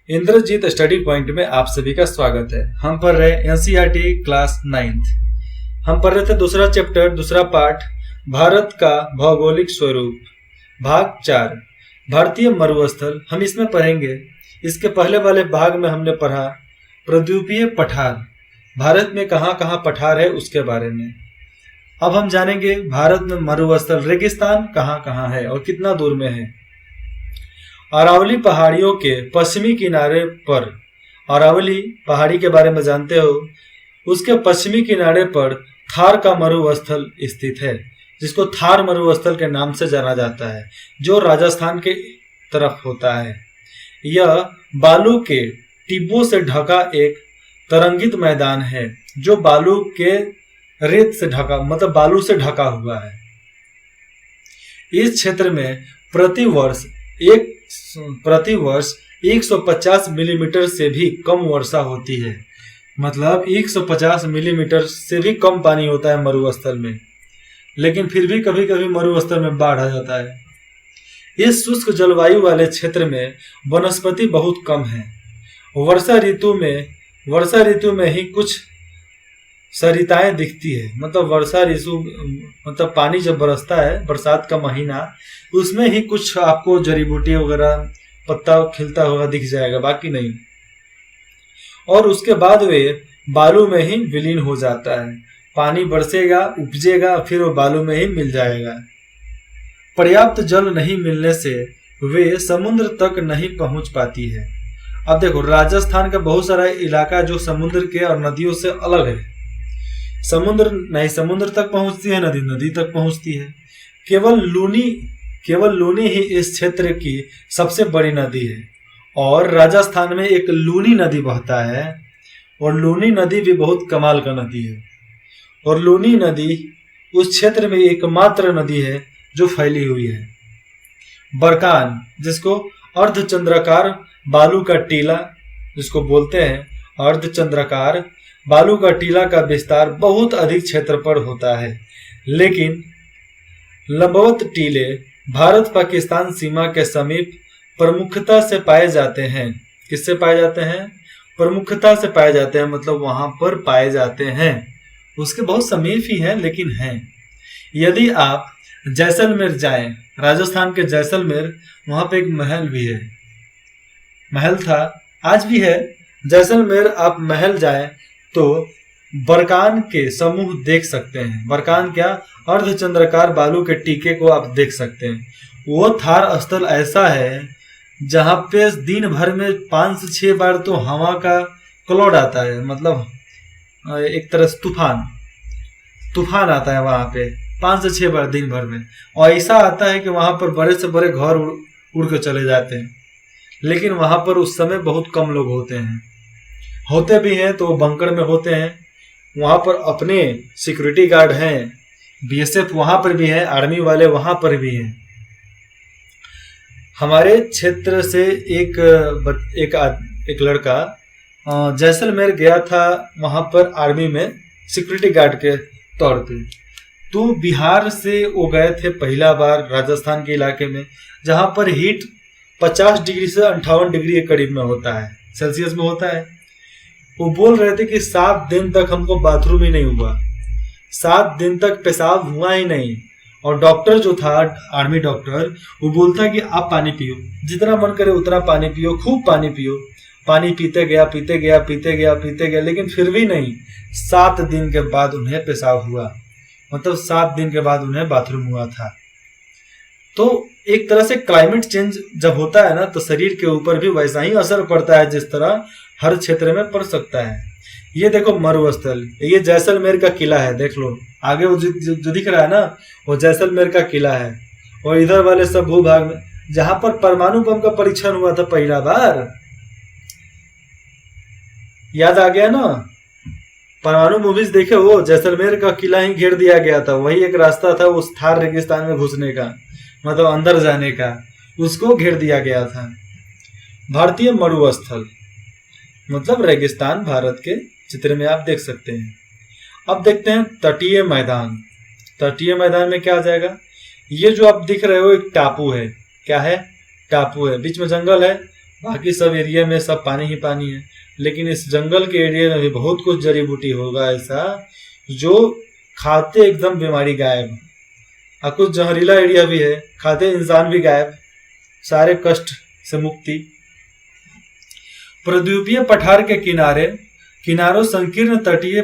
Indrajit study point में आप सभी का स्वागत है। हम पढ़ रहे एनसीईआरटी क्लास 9th। हम पढ़ रहे थे दूसरा चैप्टर, दूसरा पार्ट, भारत का भौगोलिक स्वरूप, भाग 4, भारतीय मरुस्थल। हम इसमें पढ़ेंगे, इसके पहले वाले भाग में हमने पढ़ा प्रद्वीपीय पठार, भारत में कहाँ कहाँ पठार है उसके बारे में। अब हम जानेंगे भारत में मरुस्थल रेगिस्तान कहाँ कहाँ है और कितना दूर में है। अरावली पहाड़ियों के पश्चिमी किनारे पर, अरावली पहाड़ी के बारे में जानते हो, उसके पश्चिमी किनारे पर थार का मरुस्थल स्थित है, जिसको थार मरुस्थल के नाम से जाना जाता है, जो राजस्थान के तरफ होता है। यह बालू के टिब्बों से ढका एक तरंगित मैदान है, जो बालू के रेत से ढका, मतलब बालू से ढका हुआ है। इस क्षेत्र में प्रति वर्ष 150 मिलीमीटर से भी कम वर्षा होती है। मतलब 150 मिलीमीटर से भी कम पानी होता है मरुस्थल में, लेकिन फिर भी कभी कभी मरुस्थल में बाढ़ आ जाता है। इस शुष्क जलवायु वाले क्षेत्र में वनस्पति बहुत कम है। वर्षा ऋतु में ही कुछ सरिताएं दिखती है। मतलब वर्षा ऋतु, मतलब पानी जब बरसता है, बरसात का महीना, उसमें ही कुछ आपको जड़ी बूटी वगैरह पत्ता खिलता हुआ दिख जाएगा, बाकी नहीं। और उसके बाद वे बालू में ही विलीन हो जाता है। पानी बरसेगा, उपजेगा, फिर वो बालू में ही मिल जाएगा। पर्याप्त जल नहीं मिलने से वे समुद्र तक नहीं पहुंच पाती है। अब देखो, राजस्थान का बहुत सारा इलाका जो समुद्र के और नदियों से अलग है। समुद्र तक पहुंचती है, नदी तक पहुंचती है। केवल लूनी ही इस क्षेत्र की सबसे बड़ी नदी है। और राजस्थान में एक लूनी नदी बहता है, और लूनी नदी भी बहुत कमाल का नदी है। और लूनी नदी उस क्षेत्र में एकमात्र नदी है जो फैली हुई है। बरकान, जिसको अर्धचंद्राकार बालू का टीला जिसको बोलते हैं, अर्धचंद्राकार बालू का टीला का विस्तार बहुत अधिक क्षेत्र पर होता है। लेकिन लंबवत टीले भारत पाकिस्तान सीमा के समीप प्रमुखता से पाए जाते हैं। किससे पाए जाते हैं? प्रमुखता से पाए जाते हैं, मतलब वहां पर पाए जाते हैं। उसके बहुत समीप ही हैं, लेकिन हैं। यदि आप जैसलमेर जाएं, राजस्थान के जैसलमेर, वहां पे एक महल भी है, महल था, आज भी है। जैसलमेर आप महल जाएं तो बरकान के समूह देख सकते हैं। बरकान क्या? अर्धचंद्राकार बालू के टीके को आप देख सकते हैं। वो थार स्थल ऐसा है जहां पे दिन भर में 5 से 6 बार तो हवा का क्लाउड आता है, मतलब एक तरह से तूफान आता है वहां पे 5 से 6 बार दिन भर में। और ऐसा आता है कि वहां पर बड़े से बड़े घर उड़ के चले जाते हैं। लेकिन वहां पर उस समय बहुत कम लोग होते भी हैं तो बंकर में होते हैं। वहां पर अपने सिक्योरिटी गार्ड हैं, बीएसएफ वहां पर भी है, आर्मी वाले वहां पर भी हैं। हमारे क्षेत्र से एक लड़का जैसलमेर गया था, वहां पर आर्मी में सिक्योरिटी गार्ड के तौर पे। तो बिहार से वो गए थे पहला बार राजस्थान के इलाके में, जहां पर हीट 50 डिग्री से 58 डिग्री के करीब में होता है, सेल्सियस में होता है। वो बोल रहे थे कि 7 दिन तक हमको बाथरूम ही नहीं हुआ, 7 दिन तक पेशाब हुआ ही नहीं। और डॉक्टर जो था, आर्मी डॉक्टर, वो बोलता कि आप पानी पियो, जितना मन करे उतना पानी पियो, खूब पानी पियो। पानी पीते गया, लेकिन फिर भी नहीं। 7 दिन के बाद उन्हें पेशाब हुआ, मतलब 7 दिन के बाद उन्हें बाथरूम हुआ था। तो एक तरह से क्लाइमेट चेंज जब होता है ना, तो शरीर के ऊपर भी वैसा ही असर पड़ता है जिस तरह हर क्षेत्र में पड़ सकता है। ये देखो मरुस्थल, ये जैसलमेर का किला है, देख लो आगे वो जो दिख रहा है ना, वो जैसलमेर का किला है। और इधर वाले सब भूभाग में जहां पर परमाणु बम का परीक्षण हुआ था पहला बार, याद आ गया ना? परमाणु मूवीज देखे हो, जैसलमेर का किला ही घेर दिया गया था। वही एक रास्ता था उस थार रेगिस्तान में घुसने का, मतलब अंदर जाने का, उसको घेर दिया गया था। भारतीय मरुस्थल मतलब रेगिस्तान भारत के चित्र में आप देख सकते हैं। अब देखते हैं तटीय मैदान। तटीय मैदान में क्या आ जाएगा? ये जो आप दिख रहे हो एक टापू है। क्या है? टापू है, बीच में जंगल है, बाकी सब एरिया में सब पानी ही पानी है, लेकिन इस जंगल के एरिया में भी बहुत कुछ जड़ी बूटी होगा ऐसा जो खाते एकदम बीमारी गायब, और कुछ जहरीला एरिया भी है, खाते इंसान भी गायब, सारे कष्ट से मुक्ति। प्रद्वीपीय पठार के किनारों संकीर्ण तटीय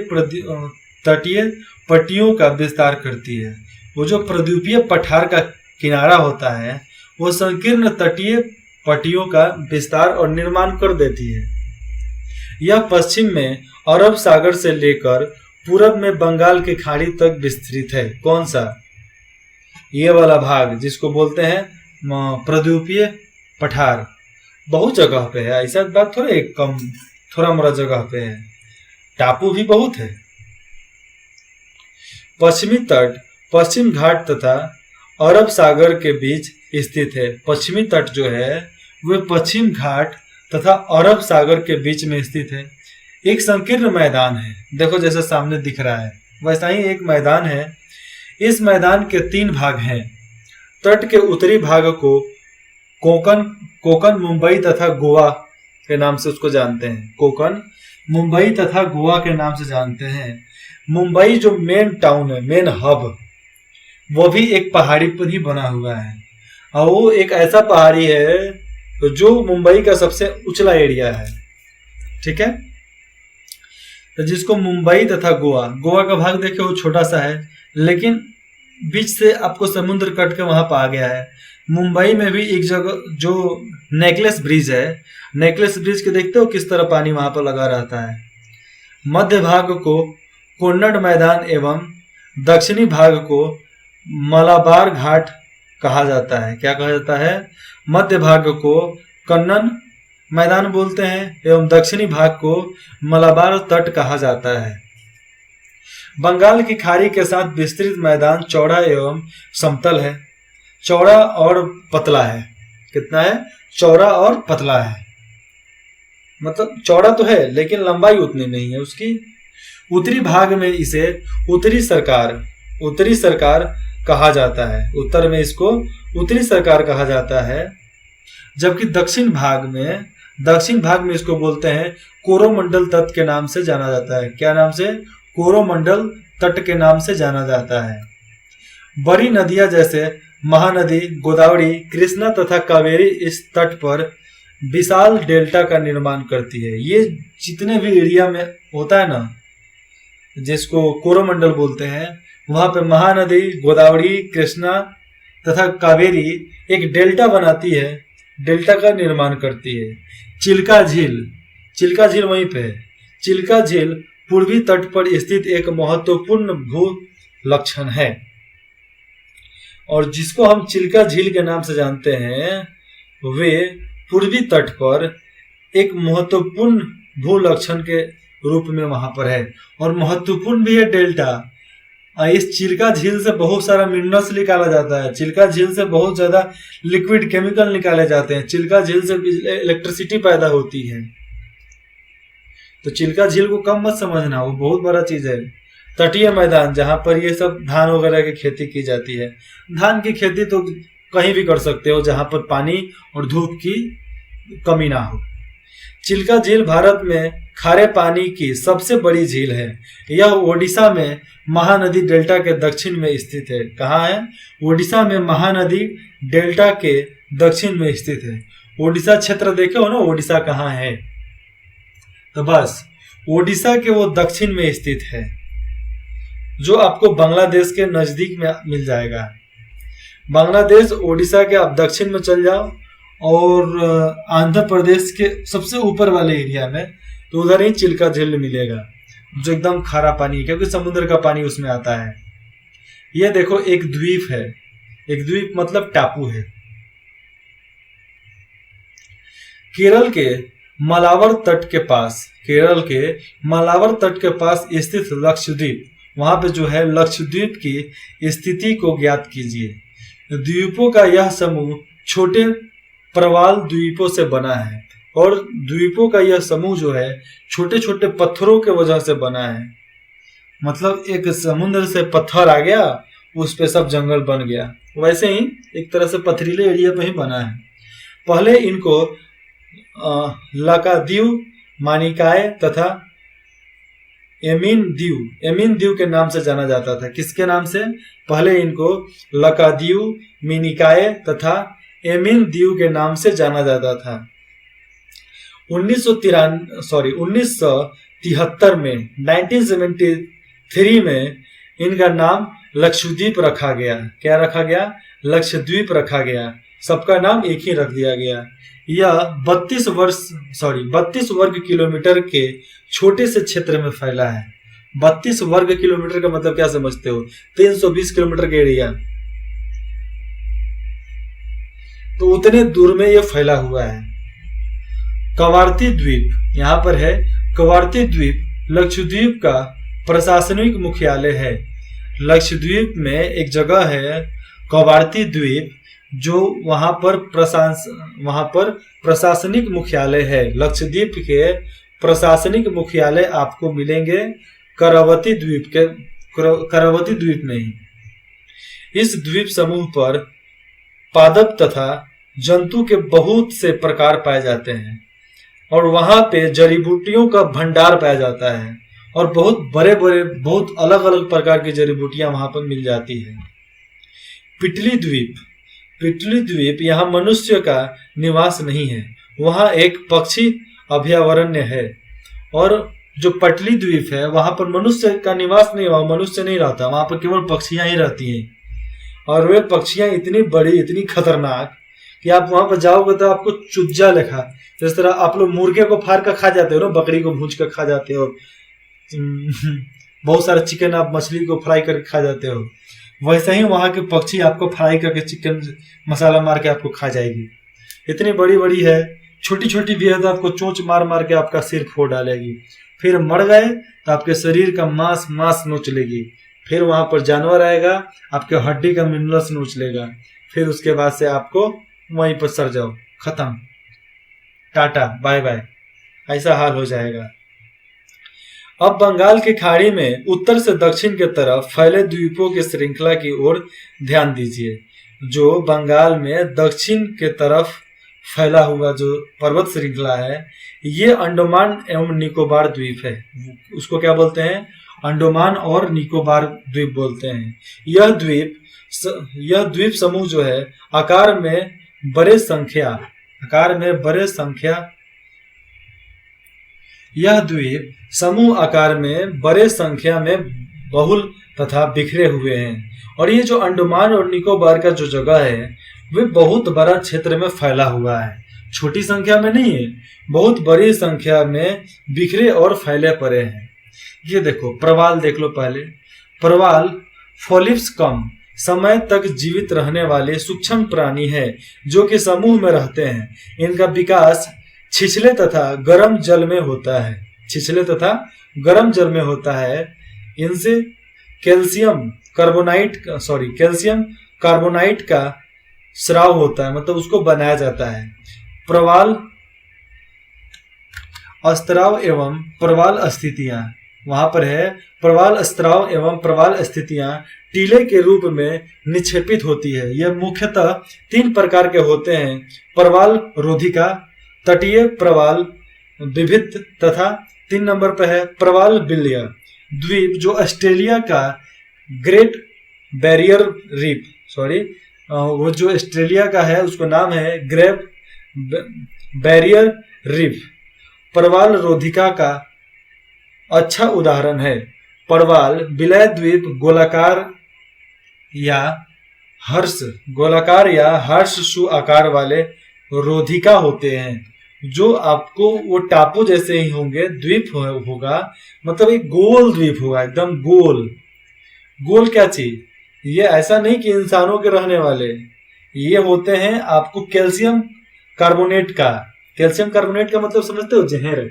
पट्टियों का विस्तार करती है। वो जो प्रद्वीपीय पठार का किनारा होता है वो संकीर्ण तटीय पट्टियों का विस्तार और निर्माण कर देती है। यह पश्चिम में अरब सागर से लेकर पूरब में बंगाल की खाड़ी तक विस्तृत है। कौन सा? ये वाला भाग जिसको बोलते हैं प्रद्वीपीय पठार। बहुत जगह पे है, ऐसा बात थोड़ा कम थोड़ा मोड़ा जगह पे है, टापू भी बहुत है। पश्चिमी तट पश्चिम घाट तथा अरब सागर के बीच स्थित है। पश्चिमी तट जो है वह पश्चिम घाट तथा अरब सागर के बीच में स्थित है। एक संकीर्ण मैदान है, देखो जैसे सामने दिख रहा है वैसा ही एक मैदान है। इस मैदान के 3 भाग हैं। तट के उत्तरी भाग को कोकन मुंबई तथा गोवा के नाम से उसको जानते हैं। कोकन मुंबई तथा गोवा के नाम से जानते हैं। मुंबई जो मेन टाउन है, मेन हब, वो भी एक पहाड़ी पर ही बना हुआ है, और वो एक ऐसा पहाड़ी है तो जो मुंबई का सबसे उछला एरिया है। ठीक है, तो जिसको मुंबई तथा गोवा का भाग देखे वो छोटा सा है, लेकिन बीच से आपको समुद्र कट के वहां पर आ गया है। मुंबई में भी एक जगह जो नेकलेस ब्रिज है, नेकलेस ब्रिज के देखते हो किस तरह पानी वहां पर लगा रहता है। मध्य भाग को कोन्नड़ मैदान एवं दक्षिणी भाग को मलाबार घाट कहा जाता है। क्या कहा जाता है? मध्य भाग को कन्नन मैदान बोलते हैं एवं दक्षिणी भाग को मलाबार तट कहा जाता है। बंगाल की खाड़ी के साथ विस्तृत मैदान चौड़ा एवं समतल है। चौड़ा और पतला है। कितना है? चौड़ा और पतला है, मतलब चौड़ा तो है लेकिन लंबाई उतनी नहीं है उसकी। उत्तरी भाग में इसे उत्तरी सरकार कहा जाता है। उत्तर में इसको उत्तरी सरकार कहा जाता है, जबकि दक्षिण भाग में इसको बोलते हैं कोरोमंडल तट के नाम से जाना जाता है। क्या नाम से? कोरोमंडल तट के नाम से जाना जाता है। बड़ी नदियां जैसे महानदी, गोदावरी, कृष्णा तथा कावेरी इस तट पर विशाल डेल्टा का निर्माण करती है। ये जितने भी एरिया में होता है ना, जिसको कोरोमंडल बोलते हैं, वहां पे महानदी, गोदावरी, कृष्णा तथा कावेरी एक डेल्टा बनाती है, डेल्टा का निर्माण करती है। चिल्का झील वहीं पे है। चिल्का झील पूर्वी तट पर स्थित एक महत्वपूर्ण भू लक्षण है, और जिसको हम चिल्का झील के नाम से जानते हैं वे पूर्वी तट पर एक महत्वपूर्ण भू लक्षण के रूप में वहां पर है, और महत्वपूर्ण भी है डेल्टा। इस चिल्का झील से बहुत सारा मिनरल्स निकाला जाता है। चिल्का झील से बहुत ज्यादा लिक्विड केमिकल निकाले जाते हैं। चिल्का झील से इलेक्ट्रिसिटी पैदा होती है। तो चिल्का झील को कम मत समझना, वो बहुत बड़ा चीज है। तटीय मैदान जहां पर ये सब धान वगैरह की खेती की जाती है। धान की खेती तो कहीं भी कर सकते हो जहां पर पानी और धूप की कमी ना हो। चिल्का झील भारत में खारे पानी की सबसे बड़ी झील है। यह ओडिशा में महानदी डेल्टा के दक्षिण में स्थित है। कहाँ है? ओडिशा में महानदी डेल्टा के दक्षिण में स्थित है। ओडिशा क्षेत्र देखे हो ना, ओडिशा कहाँ है? तो बस ओडिशा के वो दक्षिण में स्थित है, जो आपको बांग्लादेश के नजदीक में मिल जाएगा। बांग्लादेश ओडिशा के आप दक्षिण में चल जाओ और आंध्र प्रदेश के सबसे ऊपर वाले एरिया में, तो उधर ही चिल्का झील मिलेगा, जो एकदम खारा पानी है क्योंकि समुद्र का पानी उसमें आता है। ये देखो एक द्वीप है। एक द्वीप मतलब टापू है। केरल के मालावर तट के पास स्थित लक्षद्वीप, वहां पे जो है लक्षद्वीप की स्थिति को ज्ञात कीजिए। द्वीपों का यह समूह छोटे प्रवाल द्वीपों से बना है, और द्वीपों का यह समूह जो है छोटे छोटे पत्थरों के वजह से बना है। मतलब एक समुद्र से पत्थर आ गया, उस पे सब जंगल बन गया, वैसे ही एक तरह से पथरीले एरिया पे ही बना है। पहले इनको लकादीव, मानिकाय तथा एमीन दीव के नाम से जाना जाता था। किसके नाम से? पहले इनको लकादीव, मिनिकाय तथा एमीन दीव के नाम से जाना जाता था। 1973 में 1973 में इनका नाम लक्षद्वीप रखा गया। क्या रखा गया? लक्षद्वीप रखा गया। सबका नाम एक ही रख दिया गया। यह 32 वर्ग किलोमीटर के छोटे से क्षेत्र में फैला है। 32 वर्ग किलोमीटर का मतलब क्या समझते हो? 320 किलोमीटर का एरिया, तो उतने दूर में यह फैला हुआ है। कवारती द्वीप, यहां पर है कवारती द्वीप, लक्षद्वीप का प्रशासनिक मुख्यालय है। लक्षद्वीप में एक जगह है कवारती द्वीप, जो वहां पर प्रशासनिक मुख्यालय है। लक्षद्वीप के प्रशासनिक मुख्यालय आपको मिलेंगे करावती द्वीप में ही। इस द्वीप समूह पर पादप तथा जंतु के बहुत से प्रकार पाए जाते हैं और वहां पे जड़ी बूटियों का भंडार पाया जाता है और बहुत बड़े बड़े बहुत अलग अलग प्रकार की जड़ी बूटियां वहां पर मिल जाती है। पिटली द्वीप यहाँ मनुष्य का निवास नहीं है, वहां एक पक्षी अभयारण्य है। और जो पटली द्वीप है वहां पर मनुष्य का निवास नहीं, वहां मनुष्य नहीं रहता, वहां पर केवल पक्षियां ही रहती हैं। और वे पक्षियां इतनी बड़ी, इतनी खतरनाक कि आप वहां पर जाओगे तो आपको चुज्जा लिखा, जिस तरह आप लोग मुर्गे को फाड़ कर खा जाते हो ना, बकरी को भूंज कर खा जाते हो, बहुत सारा चिकन आप मछली को फ्राई करके खा जाते हो, वैसे ही वहां के पक्षी आपको फ्राई करके चिकन मसाला मार के आपको खा जाएगी। इतनी बड़ी बड़ी है, छोटी छोटी भी है तो आपको चोंच मार मार के आपका सिर फोड़ डालेगी। फिर मर गए तो आपके शरीर का मांस नोच लेगी। फिर वहां पर जानवर आएगा, आपके हड्डी का मिनरल्स नोच लेगा। फिर उसके बाद से आपको वहीं पर सर जाओ, खत्म, टाटा बाय बाय, ऐसा हाल हो जाएगा। अब बंगाल की खाड़ी में उत्तर से दक्षिण के तरफ फैले द्वीपों की श्रृंखला की ओर ध्यान दीजिए। जो बंगाल में दक्षिण के तरफ फैला हुआ जो पर्वत श्रृंखला है, ये अंडमान एवं निकोबार द्वीप है। उसको क्या बोलते हैं? अंडमान और निकोबार द्वीप बोलते हैं। यह द्वीप समूह जो है आकार में बड़े संख्या में बहुल तथा बिखरे हुए हैं। और ये जो अंडमान और निकोबार का जो जगह है वे बहुत बड़ा क्षेत्र में फैला हुआ है, छोटी संख्या में नहीं है, बहुत बड़ी संख्या में बिखरे और फैले पड़े हैं। ये देखो प्रवाल देख लो पहले। प्रवाल फोलिप्स कम समय तक जीवित रहने वाले सूक्ष्म प्राणी है जो कि समूह में रहते हैं। इनका विकास छिछले तथा गर्म जल में होता है। इनसे कैल्शियम कार्बोनाइट का स्राव होता है, मतलब उसको बनाया जाता है। प्रवाल स्त्राव एवं प्रवाल स्थितियां, वहां पर है प्रवाल स्त्राव एवं प्रवाल स्थितियां टीले के रूप में निक्षेपित होती है। यह मुख्यतः 3 प्रकार के होते हैं: प्रवाल रोधिका, तटीय प्रवाल विभिन्न तथा 3 नंबर पर है प्रवाल बिल्लिया द्वीप, जो ऑस्ट्रेलिया का ग्रेट बैरियर रीफ, वो जो ऑस्ट्रेलिया का है उसका नाम है ग्रेट बैरियर रीफ, प्रवाल रोधिका का अच्छा उदाहरण है। प्रवाल विलय द्वीप गोलाकार या हर्षशु आकार वाले रोधिका होते हैं, जो आपको वो टापू जैसे ही होंगे, द्वीप होगा, मतलब एक गोल द्वीप होगा, एकदम गोल। क्या चीज? ये ऐसा नहीं कि इंसानों के रहने वाले, ये होते हैं आपको कैल्शियम कार्बोनेट का मतलब समझते हो, जहर।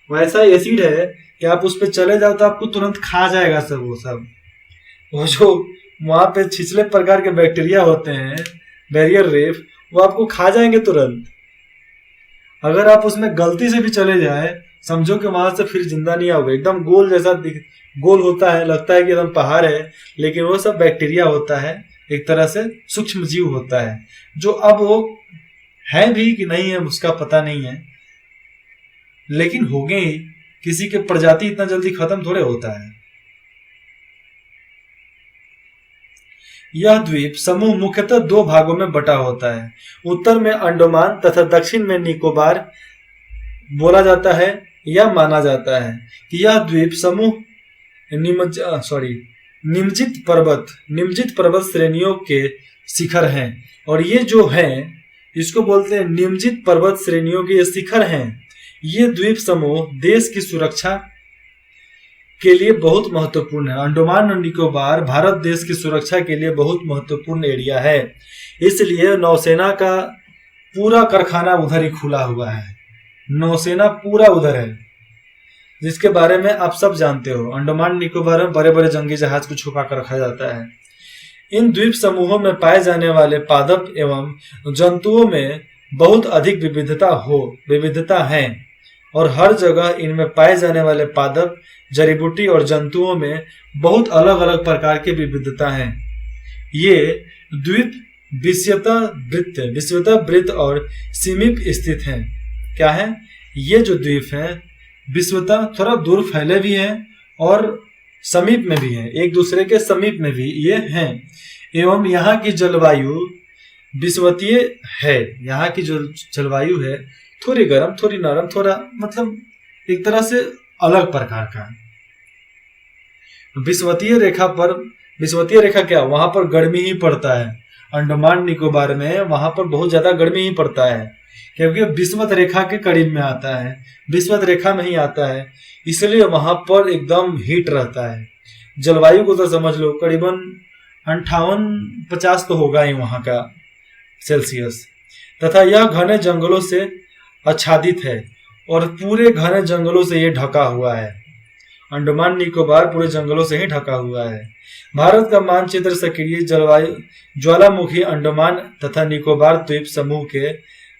वैसा एसिड है कि आप उस पर चले जाओ तो आपको तुरंत खा जाएगा वो जो वहां पे छिछले प्रकार के बैक्टीरिया होते हैं, बैरियर रीफ, वो आपको खा जाएंगे तुरंत। अगर आप उसमें गलती से भी चले जाए, समझो कि वहां से फिर जिंदा नहीं आओगे। एकदम गोल जैसा गोल होता है, लगता है कि एकदम पहाड़ है, लेकिन वो सब बैक्टीरिया होता है, एक तरह से सूक्ष्म जीव होता है, जो अब वो है भी कि नहीं है उसका पता नहीं है, लेकिन होंगे ही। किसी के प्रजाति इतना जल्दी खत्म थोड़े होता है। यह द्वीप समूह मुख्यतः दो भागों में बटा होता है। उत्तर में अंडमान तथा दक्षिण में निकोबार। बोला जाता है या माना जाता है कि यह द्वीप समूह निम्नजित पर्वत श्रेणियों के शिखर हैं। और ये जो हैं इसको बोलते हैं निम्नजित पर्वत श्रेणियों के ये शिखर हैं। ये द्वीप समूह देश की सुरक्षा के लिए बहुत महत्वपूर्ण है। अंडमान और निकोबार भारत देश की सुरक्षा के लिए बहुत महत्वपूर्ण एरिया है, इसलिए नौसेना का पूरा कारखाना उधर ही खुला हुआ है। नौसेना पूरा उधर है, जिसके बारे में आप सब जानते हो। अंडमान निकोबार में बड़े बड़े जंगी जहाज को छुपा कर रखा जाता है। इन द्वीप समूहों में पाए जाने वाले पादप एवं जंतुओं में बहुत अधिक विविधता है और हर जगह इनमें पाए जाने वाले पादप, जड़ी बूटी और जंतुओं में बहुत अलग अलग प्रकार की विविधता है। ये द्वीप विषुवतः वृत्त और समीप स्थित हैं। क्या है? ये जो द्वीप है विषुवतः थोड़ा दूर फैले भी हैं और समीप में भी हैं, एक दूसरे के समीप में भी ये हैं। एवं यहाँ की जलवायु विषुवतीय है। यहाँ की जो जलवायु है थोड़ी गर्म, थोड़ी नरम, थोड़ा मतलब एक तरह से अलग प्रकार का। विषुवतीय रेखा क्या, वहां पर गर्मी ही पड़ता है। अंडमान निकोबार में वहां पर बहुत ज्यादा गर्मी ही पड़ता है, क्योंकि विषुवत रेखा के करीब में आता है, विषुवत रेखा में ही आता है, इसलिए वहां पर एकदम हीट रहता है। जलवायु को तो समझ लो करीबन 58-50 तो होगा ही वहां का सेल्सियस। तथा यह घने जंगलों से आच्छादित है और पूरे घने जंगलों से ये ढका हुआ है। अंडमान निकोबार पूरे जंगलों से ही ढका हुआ है। भारत का मानचित्र सक्रिय जलवायु ज्वालामुखी अंडमान तथा निकोबार द्वीप समूह के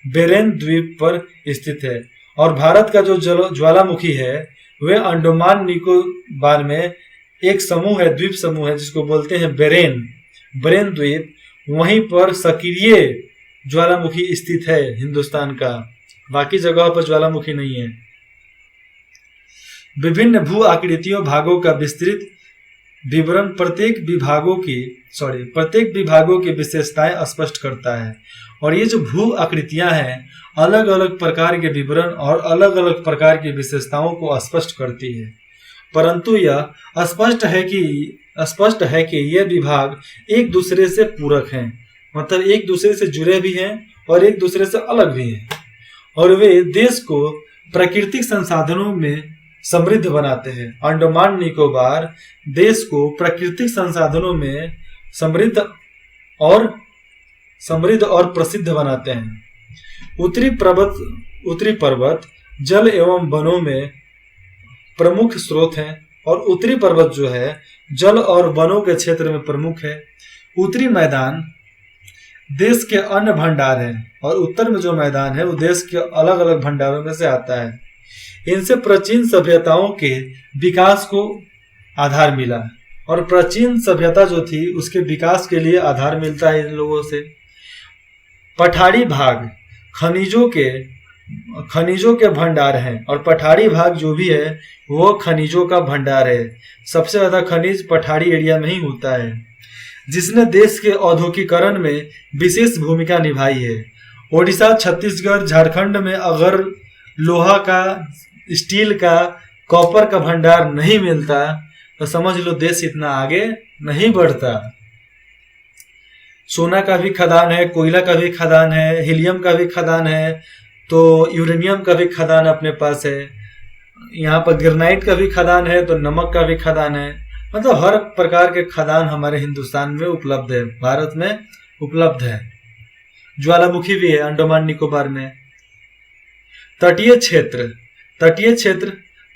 बेरेन द्वीप पर स्थित है, और भारत का जो ज्वालामुखी है वह अंडमान निकोबार में एक समूह है, द्वीप समूह है, जिसको बोलते हैं बेरेन द्वीप। वहीं पर सक्रिय ज्वालामुखी स्थित है हिंदुस्तान का, बाकी जगहों पर ज्वालामुखी नहीं है। विभिन्न भू आकृतियों भागों का विस्तृत विवरण प्रत्येक विभागों की विशेषताएं स्पष्ट करता है। और ये जो भू आकृतियां हैं अलग अलग प्रकार के विवरण और अलग अलग प्रकार की विशेषताओं को स्पष्ट करती है, परंतु यह स्पष्ट है कि ये विभाग एक दूसरे से पूरक हैं, मतलब एक दूसरे से जुड़े भी हैं और एक दूसरे से अलग भी हैं, और वे देश को प्राकृतिक संसाधनों में समृद्ध बनाते हैं। अंडमान निकोबार देश को प्राकृतिक संसाधनों में समृद्ध और प्रसिद्ध बनाते हैं। उत्तरी पर्वत जल एवं वनों में प्रमुख स्रोत हैं, और उत्तरी पर्वत जो है जल और वनों के क्षेत्र में प्रमुख है। उत्तरी मैदान देश के अन्य भंडार हैं, और उत्तर में जो मैदान है वो देश के अलग अलग भंडारों में से आता है। इनसे प्राचीन सभ्यताओं के विकास को आधार मिला, और प्राचीन सभ्यता जो थी उसके विकास के लिए आधार मिलता है इन लोगों से। पठारी भाग खनिजों के भंडार हैं, और पठारी भाग जो भी है वो खनिजों का भंडार है। सबसे ज्यादा खनिज पठारी एरिया में ही होता है, जिसने देश के औद्योगिकीकरण में विशेष भूमिका निभाई है। ओडिशा, छत्तीसगढ़, झारखंड में अगर लोहा का, स्टील का, कॉपर का भंडार नहीं मिलता तो समझ लो देश इतना आगे नहीं बढ़ता। सोना का भी खदान है, कोयला का भी खदान है, हीलियम का भी खदान है, तो यूरेनियम का भी खदान अपने पास है। यहाँ पर ग्रेनाइट का भी खदान है, तो नमक का भी खदान है। मतलब हर प्रकार के खदान हमारे हिंदुस्तान में उपलब्ध है, भारत में उपलब्ध है। ज्वालामुखी भी है अंडमान निकोबार में। तटीय क्षेत्र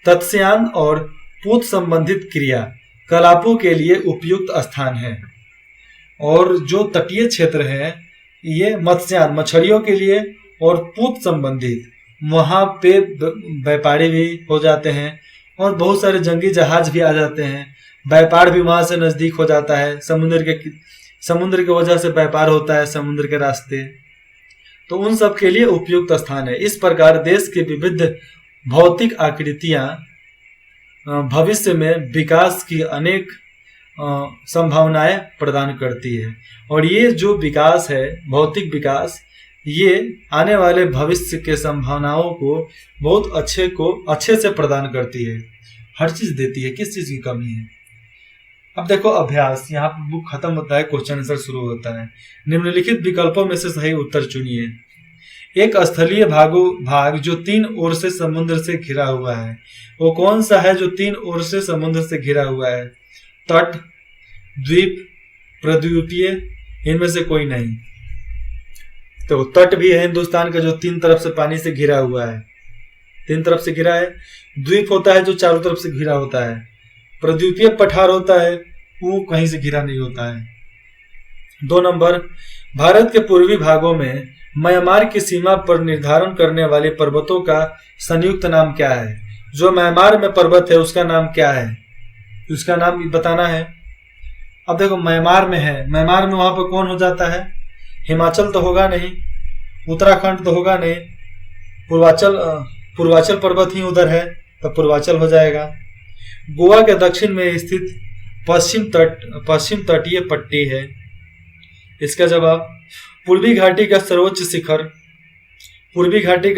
तत्स्यान और पूत संबंधित क्रियाकलापों के लिए उपयुक्त स्थान है। और जो तटीय क्षेत्र है ये मत्स्यान, मछलियों के लिए, और पूत संबंधित, वहां पे व्यापारी भी हो जाते हैं और बहुत सारे जंगी जहाज भी आ जाते हैं। व्यापार भी वहां से नजदीक हो जाता है, समुद्र के वजह से व्यापार होता है समुद्र के रास्ते। तो उन सब के लिए उपयुक्त स्थान है। इस प्रकार देश के विविध भौतिक आकृतियां भविष्य में विकास की अनेक संभावनाएं प्रदान करती है। और ये जो विकास है, भौतिक विकास, ये आने वाले भविष्य के संभावनाओं को बहुत अच्छे से प्रदान करती है, हर चीज देती है, किस चीज की कमी है। अब देखो अभ्यास, यहाँ पर बुक खत्म होता है, क्वेश्चन आंसर शुरू होता है। निम्नलिखित विकल्पों में से सही उत्तर चुनिए। एक स्थलीय भाग जो 3 ओर से समुद्र से घिरा हुआ है, वो कौन सा है जो 3 ओर से समुद्र से घिरा हुआ है? तट, द्वीप, प्रद्वीपीय, इनमें से कोई नहीं। तो तट भी है हिंदुस्तान का जो 3 तरफ से पानी से घिरा हुआ है, 3 तरफ से घिरा है। द्वीप होता है जो चारों तरफ से घिरा होता है। प्रद्वीपीय पठार होता है, वो कहीं से घिरा नहीं होता है। 2 नंबर, भारत के पूर्वी भागों में म्यांमार की सीमा पर निर्धारण करने वाले पर्वतों का संयुक्त नाम क्या है? जो म्यांमार में पर्वत है उसका नाम क्या है? उसका नाम बताना है। अब देखो म्यांमार में है, म्यांमार में वहां पर कौन हो जाता है? हिमाचल तो होगा नहीं, उत्तराखंड तो होगा नहीं, पूर्वाचल पर्वत ही उधर है, तो पूर्वाचल हो जाएगा। गोवा के दक्षिण में स्थित पश्चिम तटीय पट्टी है। इसका जवाब पूर्वी घाटी का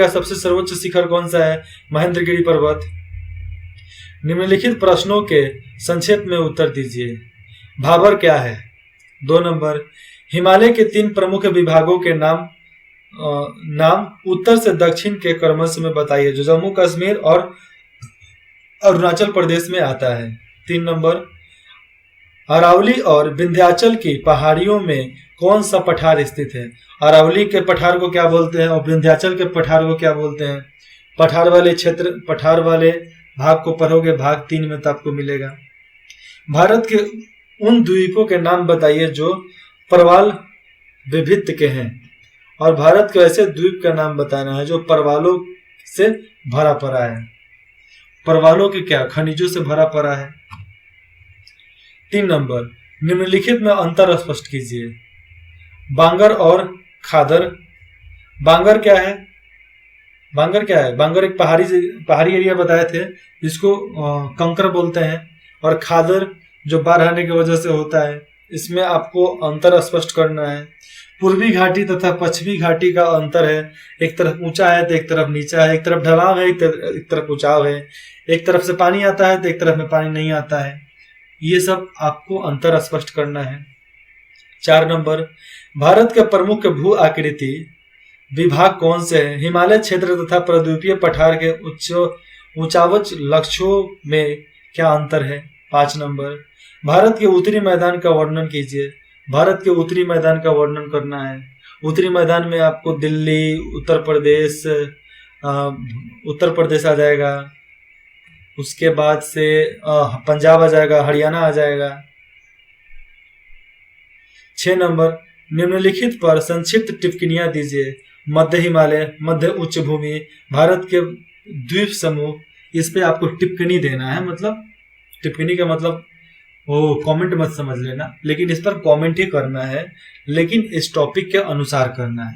सबसे सर्वोच्च शिखर कौन सा है? महेंद्रगिरी पर्वत। निम्नलिखित प्रश्नों के संक्षेप में उत्तर दीजिए। भाबर क्या है? 2 नंबर, हिमालय के 3 प्रमुख विभागों के नाम उत्तर से दक्षिण के क्रमश में बताइए, जो जम्मू कश्मीर और अरुणाचल प्रदेश में आता है। 3 नंबर, अरावली और विंध्याचल की पहाड़ियों में कौन सा पठार स्थित है? अरावली के पठार को क्या बोलते हैं और विंध्याचल के पठार को क्या बोलते हैं? पठार वाले भाग को पढ़ोगे, भाग 3 में तो आपको मिलेगा। भारत के उन द्वीपों के नाम बताइए जो परवाल विभिन्न के हैं, और भारत के ऐसे द्वीप का नाम बताना है जो परवालों से भरा पड़ा है। परवालों के क्या? खनिजों से भरा पड़ा है। 3 नंबर, निम्नलिखित में अंतर स्पष्ट कीजिए। बांगर और खादर। बांगर क्या है? बांगर एक पहाड़ी एरिया बताए थे, इसको कंकर बोलते हैं। और खादर जो बाढ़ आने की वजह से होता है, इसमें आपको अंतर स्पष्ट करना है। पूर्वी घाटी तथा पश्चिमी घाटी का अंतर है, एक तरफ ऊंचा है तो एक तरफ नीचा है, एक तरफ ढलान है एक तरफ ऊंचाव है, एक तरफ से पानी आता है तो एक तरफ में पानी नहीं आता है। ये सब आपको अंतर स्पष्ट करना है। 4 नंबर, भारत के प्रमुख भू आकृति विभाग कौन से हैं? हिमालय क्षेत्र तथा प्रद्वीपीय पठार के ऊंचावच लक्ष्यों में क्या अंतर है? 5 नंबर, भारत के उत्तरी मैदान का वर्णन कीजिए। भारत के उत्तरी मैदान का वर्णन करना है। उत्तरी मैदान में आपको दिल्ली, उत्तर प्रदेश आ जाएगा, उसके बाद से पंजाब आ जाएगा, हरियाणा आ जाएगा। 6 नंबर, निम्नलिखित पर संक्षिप्त टिप्पणियां दीजिए। मध्य हिमालय, मध्य उच्च भूमि, भारत के द्वीप समूह, इस पे आपको टिप्पणी देना है। मतलब टिप्पणी का मतलब वो कमेंट मत समझ लेना, लेकिन इस पर कमेंट ही करना है, लेकिन इस टॉपिक के अनुसार करना है।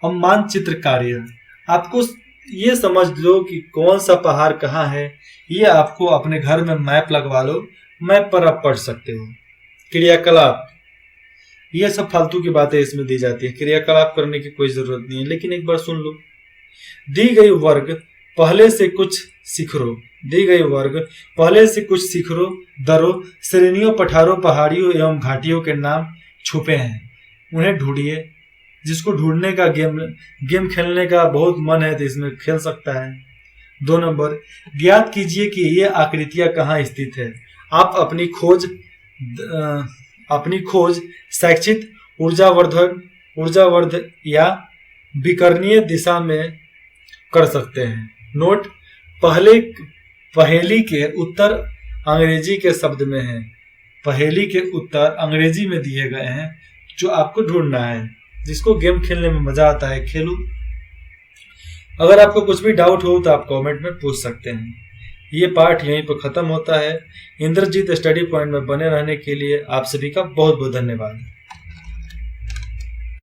अब मानचित्र कार्य, आपको ये समझ लो कि कौन सा पहाड़ कहाँ है, ये आपको अपने घर में मैप लगवा लो, मैप पर आप पढ़ सकते हो। क्रियाकलाप, ये सब फालतू की बातें इसमें दी जाती है, क्रियाकलाप करने की कोई जरूरत नहीं है, लेकिन एक बार सुन लो। दी गई वर्ग पहले से कुछ शिखरों, दरों, श्रेणियों, पठारों, पहाड़ियों एवं घाटियों के नाम छुपे हैं, उन्हें ढूंढिए। जिसको ढूंढने का गेम खेलने का बहुत मन है तो इसमें खेल सकता है। 2 नंबर, ज्ञात कीजिए कि ये आकृतियां कहाँ स्थित है। आप अपनी खोज शैक्षिक, ऊर्जावर्धक या विकर्णीय दिशा में कर सकते हैं। नोट, पहेली के उत्तर अंग्रेजी के शब्द में है। पहेली के उत्तर अंग्रेजी में दिए गए हैं, जो आपको ढूंढना है। जिसको गेम खेलने में मजा आता है, खेलो। अगर आपको कुछ भी डाउट हो तो आप कमेंट में पूछ सकते हैं। ये पार्ट यहीं पर खत्म होता है। इंद्रजीत स्टडी पॉइंट में बने रहने के लिए आप सभी का बहुत बहुत धन्यवाद।